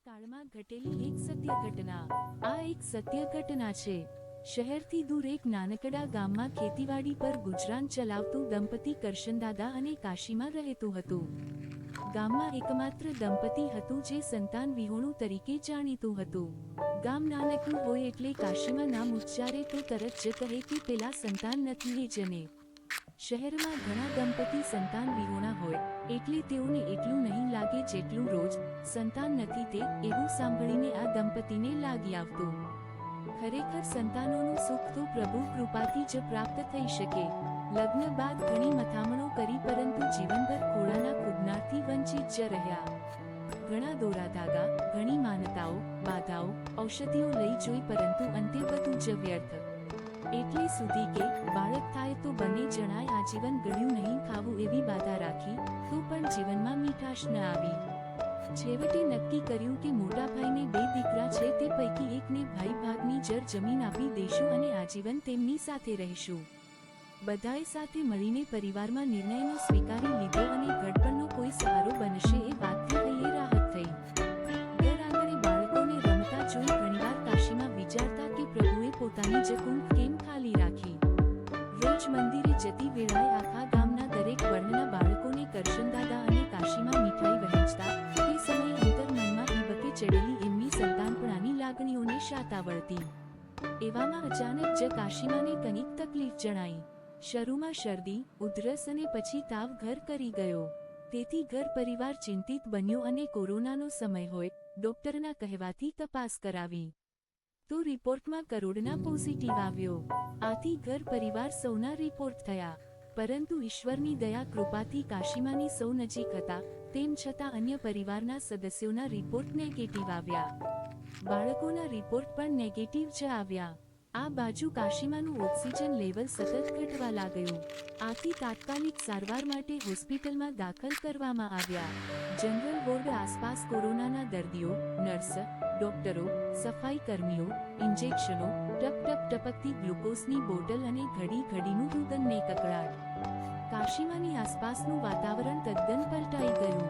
કાળમાં ઘટેલી એક સત્ય ઘટના। આ એક સત્ય ઘટના છે। શહેરથી દૂર એક નાનકડા ગામમાં ખેતીવાડી પર ગુજરાન ચલાવતું દંપતી કરશનદાદા અને કાશીમાં રહેતું હતું। ગામમાં એકમાત્ર દંપતી હતું જે સંતાન વિહોણું તરીકે જાણીતું હતું। ગામ નાનકડું હોય એટલે કાશીમાં નામ ઉચ્ચારે તો તરત જ કહે કે પેલા સંતાન નથી એ જને। શહેરમાં ઘણા દંપતી સંતાન વિહોણા હોય એટલે તેઓને એટલું નહીં લાગે જેટલું રોજ સંતાન નથી તે એવું સાંભળીને આ દંપતીને લાગી આવતું। ખરેખર સંતાનોનું સુખ તો પ્રભુ કૃપાથી જ પ્રાપ્ત થઈ શકે। લગ્ન બાદ ઘણી મથામણો કરી પરંતુ જીવનભર ખોળાના ખુદનારથી વંચિત જ રહ્યા। ઘણા દોરાધાગા, ઘણી માનતાઓ, બાધાઓ, ઔષધિઓ લઈ જોઈ પરંતુ અંતે બધું જ વ્યર્થ। એટલે સુધી કે બાળક થાય તો બંને જણાએ આજીવન ગળ્યું નહીં ખાવું એવી બાધા રાખી તો પણ જીવનમાં મીઠાશ ન આવી। છેવટે નક્કી કર્યું કે મોટા ભાઈને 2 દીકરા છે તે પૈકી એકને ભાઈ ભાગની જર જમીન આપી દઈશું અને આજીવન તેમની સાથે રહીશું। બધાએ સાથે મળીને પરિવારમાં નિર્ણયનો સ્વીકારી લીધો અને ઘડપણનો કોઈ સહારો બનશે એ વાતથી હૈયે રાહત થઈ। ઘર આંગણે બાળકોને રમતા જોઈ ઘણીવાર કાશીમાં વિચારતા કે પ્રભુએ પોતાની જ કુંખ કેમ ખાલી રાખી। રોજ મંદિરે જતી વેળાએ આખા ગામના દરેક વર્ણના બાળકોને કરશનદાદા અને કાશીમાં મીઠાઈ વહેંચતા તે સમયે અંતર્મનમાં ઈબકે ચડેલી એમની સંતાનપણાની લાગણીઓને શાતા વળતી। એવામાં અચાનક જ કાશીમાને કંઈક તકલીફ જણાઈ। શરૂમાં શરદી, ઉધરસ અને પછી તાવ ઘર કરી ગયો। તેથી ઘર પરિવાર ચિંતિત બન્યો અને કોરોનાનો સમય હોય ડોક્ટરના કહેવાથી તપાસ કરાવી તો રિપોર્ટમાં કરોડના પોઝિટિવ આવ્યો। આથી ઘર પરિવાર સૌના રિપોર્ટ થયા પરંતુ ઈશ્વરની દયા કૃપાથી કાશીમાની સૌ નજીક હતા તેમ છતાં અન્ય પરિવારના સદસ્યોના રિપોર્ટ નેગેટિવ આવ્યા। બાળકોના રિપોર્ટ પણ નેગેટિવ જ આવ્યા। આ બાજુ કાશીમાનું ઓક્સિજન લેવલ સતત ઘટવા લાગ્યું। આથી તાત્કાલિક સારવાર માટે હોસ્પિટલમાં દાખલ કરવામાં આવ્યા। જનરલ વોર્ડ આસપાસ કોરોનાના દર્દીઓ, નર્સ, ડોક્ટરો, સફાઈ કર્મીઓ, ઇન્જેક્શનો, ટપ ટપ ટપકતી ગ્લુકોઝની બોટલ અને ઘડી ઘડીનું રુદનને કકળાટ। કાશીમાની આસપાસનું વાતાવરણ તદ્દન પલટાઈ ગયું।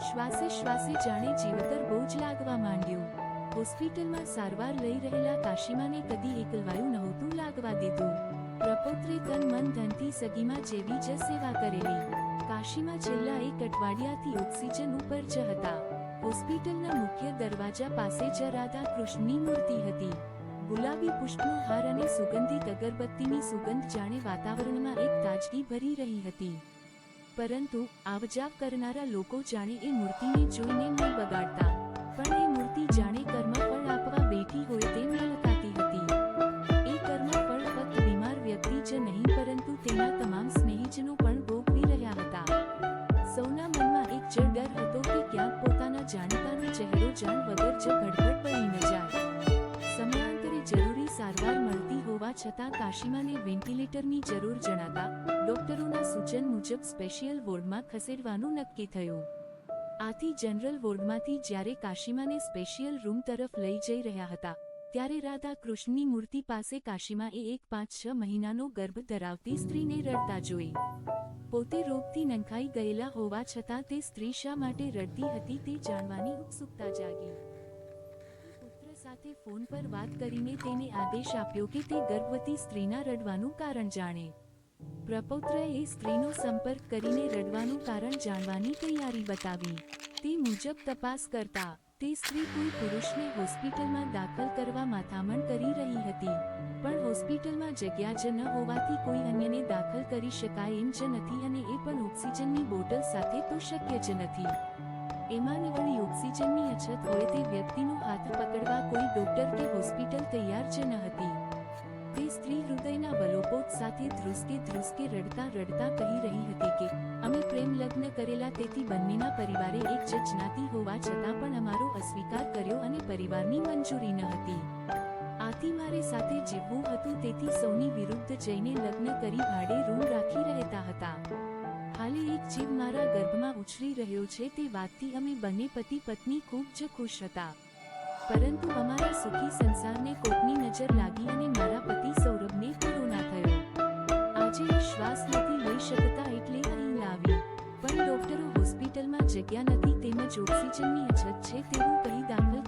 શ્વાસે શ્વાસે જાણે જીવતર બોજ લાગવા માંડ્યું। હોસ્પિટલમાં સારવાર લઈ રહેલા કાશીમાને કદી એકલવાયું નહોતું લાગવા દીધું। પ્રપૌત્રે તન મન ધનથી સગીમાં જેવી જ સેવા કરેલી। કાશીમાં છેલ્લા 1 અઠવાડિયાથી ઓક્સિજન ઉપર જ હતા। હોસ્પિટલના મુખ્ય દરવાજા પાસે જ રાધા કૃષ્ણની મૂર્તિ હતી। ગુલાબી પુષ્પનો હાર અને સુગંધિત અગરબત્તીની સુગંધ જાણે વાતાવરણમાં એક તાજગી ભરી રહી હતી। પરંતુ આવજાવ કરનારા લોકો જાણે એ મૂર્તિને જોઈને નહીં બગાડતા પણ એ મૂર્તિ જાણે કર્મફળ આપવા બેઠી હોય તેમ લલકાતી હતી। એ કર્મફળ ફક્ત બીમાર વ્યક્તિ જ નહીં પરંતુ તેના તમામ સ્નેહીજનો પણ ભોગવી રહ્યા હતા। સૌના મનમાં એક જ ડર હતો કે ક્યાંક પોતાના જાણીતાનો ચહેરો જાણ વગર જ ગડબડ બની ન જાય। સમયાંતરે જરૂરી સારવાર મળતી હોવા છતાં કાશીમાને વેન્ટિલેટરની જરૂર જણાતા ડોક્ટરોના સૂચન મુજબ સ્પેશિયલ વોર્ડમાં ખસેડવાનું નક્કી થયું। આથી જનરલ વોર્ડમાંથી જ્યારે કાશીમાને સ્પેશિયલ રૂમ તરફ લઈ જઈ રહ્યા હતા ત્યારે રાધા કૃષ્ણની મૂર્તિ પાસે કાશીમાએ એક 5-6 મહિનાનો ગર્ભ ધરાવતી સ્ત્રીને રડતા જોઈ। પોતે રોગથી નંખાઈ ગયેલા હોવા છતાં તે સ્ત્રી શા માટે રડતી હતી તે જાણવાની ઉત્સુકતા જાગી। પુત્ર સાથે ફોન પર વાત કરીને તેને આદેશ આપ્યો કે તે ગર્ભવતી સ્ત્રીના રડવાનું કારણ જાણે। પ્રપૌત્રએ એ સ્ત્રીનો સંપર્ક કરીને રડવાનું કારણ જાણવાની તૈયારી બતાવી। તે મુજબ તપાસ કરતા તે સ્ત્રી કોઈ પુરુષને હોસ્પિટલમાં દાખલ કરવા માથામણ કરી રહી હતી પણ હોસ્પિટલમાં જગ્યા જ ન હોવાથી કોઈ અન્યને દાખલ કરી શકાય એમ જ નથી અને એ પણ ઓક્સિજનની બોટલ સાથે તો શક્ય જ નથી। એમાં વળી ઓક્સિજનની અછત હોય તે વ્યક્તિનો હાથ પકડવા કોઈ ડોક્ટર કે હોસ્પિટલ તૈયાર જ ન હતી। તે સ્ત્રી હૃદયના વલોપોત સાથે ધ્રુસકે રડતા રડતા કહી રહી હતી કે અમે પ્રેમ લગ્ન કરેલા તેથી બંનેના પરિવારે એક જ જ્ઞાતિ હોવા છતાં પણ અમારો અસ્વીકાર કર્યો અને પરિવારની મંજૂરી ન હતી। આથી મારે સાથે જીવવું હતું તેથી સૌની વિરુદ્ધ જઈને લગ્ન કરી ભાડે રૂમ રાખી રહેતા હતા। હાલે એક જીવ મારા ગર્ભમાં ઉછરી રહ્યો છે તે વાતથી અમે બંને પતિ પત્ની ખૂબ જ ખુશ હતા। પરંતુ અમારા સુખી સંસારને કોકની નજર લાગી અને મારા પતિ સૌરભને કોરોના થયો। આજે એ શ્વાસ નથી લઈ શકતા એટલે અહીં લાવી પણ ડોક્ટરો હોસ્પિટલમાં જગ્યા નથી તેમજ ઓક્સિજનની અછત છે તેવું કહી દાખલ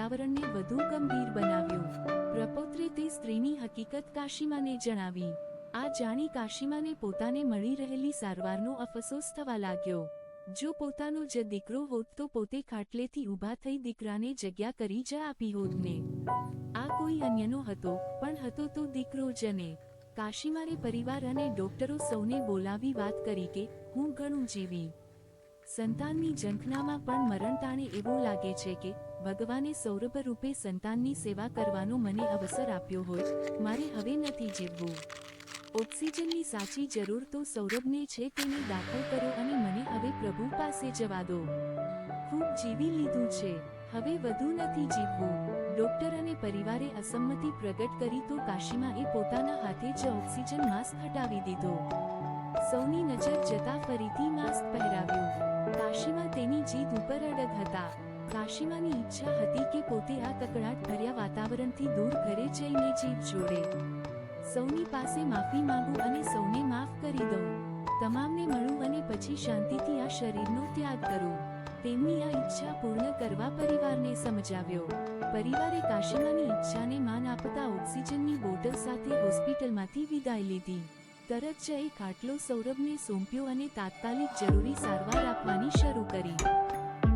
વાતાવરણને વધુ ગંભીર બનાવ્યું. પ્રપોત્રે તે સ્ત્રીની હકીકત કાશીમાને જણાવી. આ જાણી કાશીમાને પોતાને મળી રહેલી સારવારનો અફસોસ થવા લાગ્યો. જો પોતાનો જ દીકરો હોત તો પોતે ખાટલેથી ઊભા થઈ દીકરાને જગ્યા કરી જ આપી હોત ને. આ કોઈ અન્યનો હતો, પણ હતો તો દીકરો જ ને. કાશીમારે પરિવાર અને ડોક્ટરો સૌને બોલાવી વાત કરી કે હું ઘણું જીવી. સંતાનની ઝંખનામાં પણ મરણતાણે એવું લાગે છે કે ભગવાને સૌરભ રૂપે સંતાનની સેવા કરવાનો મને અવસર આપ્યો હોય. મારે હવે નથી જીવવું. ઓક્સિજનની સાચી જરૂર તો સૌરભને છે. તેને દાખલ કરો અને મને હવે પ્રભુ પાસે જવા દો. ખૂબ જીવી લીધું છે, હવે વધુ નથી જીવવું. ડોક્ટર અને પરિવારે અસંમતિ પ્રગટ કરી તો કાશીમાએ પોતાના હાથે જ ઓક્સિજન માસ્ક હટાવી દીધો. સૌની નજર જતા ફરીથી માસ્ક પહેરાવ્યું. કાશીમા તેની જીદ ઉપર અડગ હતા. કાશીમાની ઈચ્છા હતી કે પોતે આ કકળાટ ભર્યા વાતાવરણથી દૂર ઘરે જઈને જીવ જોડે. સૌની પાસે માફી માંગું અને સૌને માફ કરી દઉં. તમામને મળું અને પછી શાંતિથી આ શરીરનો ત્યાગ કરું. તેમની આ ઈચ્છા પૂર્ણ કરવા પરિવારને સમજાવ્યો. પરિવારે કાશીમાની ઈચ્છાને માન આપતા ઓક્સિજનની બોટલ સાથે હોસ્પિટલમાંથી વિદાય લીધી. તરત જ એક ખાટલો સૌરભને સોંપ્યો અને તાત્કાલિક જરૂરી સારવાર આપવાની શરૂ કરી.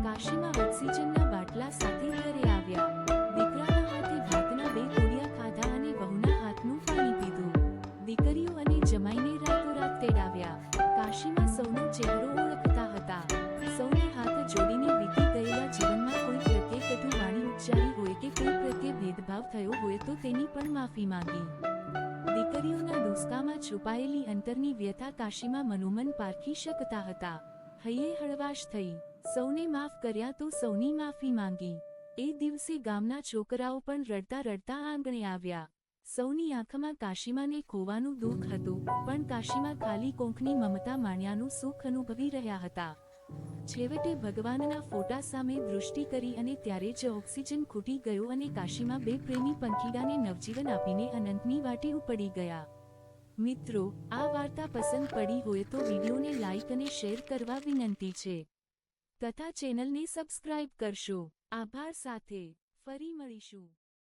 કાશીમા ઓક્સિજનના બાટલા સાથે ઘરે આવ્યા. દીકરાના હાથે ભાતના 2 કોડિયા ખાધા અને વહુના હાથનું પાણી પીધું. દીકરીઓ અને જમાઈને રાતોરાત તેડાવ્યા. કાશીમા સૌનો ચહેરો ઓળખતા હતા. સૌને હાથ જોડીને વીતી ગયેલા જીવનમાં કોઈ પ્રત્યે કટુ વાણી ઉચ્ચારી હોય કે કોઈ પ્રત્યે ભેદભાવ થયો હોય તો તેની પણ માફી માંગી. દીકરીઓના ડૂસકામાં છુપાયેલી અંતરની વ્યથા કાશીમા મનોમન પારખી શકતા હતા. હૈયે હળવાશ થઈ. સૌને માફ કર્યા તો સૌની માફી માંગી. એ દિવસે ગામના છોકરાઓ પણ રડતા રડતા આંગણે આવ્યા. સૌની આંખમાં કાશીમાને ખોવાનું દુઃખ હતું, પણ કાશીમા ખાલી કોંખની મમતા માણ્યાનું સુખ અનુભવી રહ્યા હતા. છેવટે ભગવાનના ફોટા સામે દૃષ્ટિ કરી અને ત્યારે જ ઓક્સિજન ખૂટી ગયો અને કાશીમા 2 પ્રેમી પંખીડાને નવજીવન આપીને અનંતની વાટે ઉપડી ગયા. મિત્રો, આ વાર્તા પસંદ પડી હોય તો વિડીયોને લાઇક અને શેર કરવા વિનંતી છે. તથા ચેનલને સબસ્ક્રાઇબ કરશો. આભાર. સાથે ફરી મળીશું.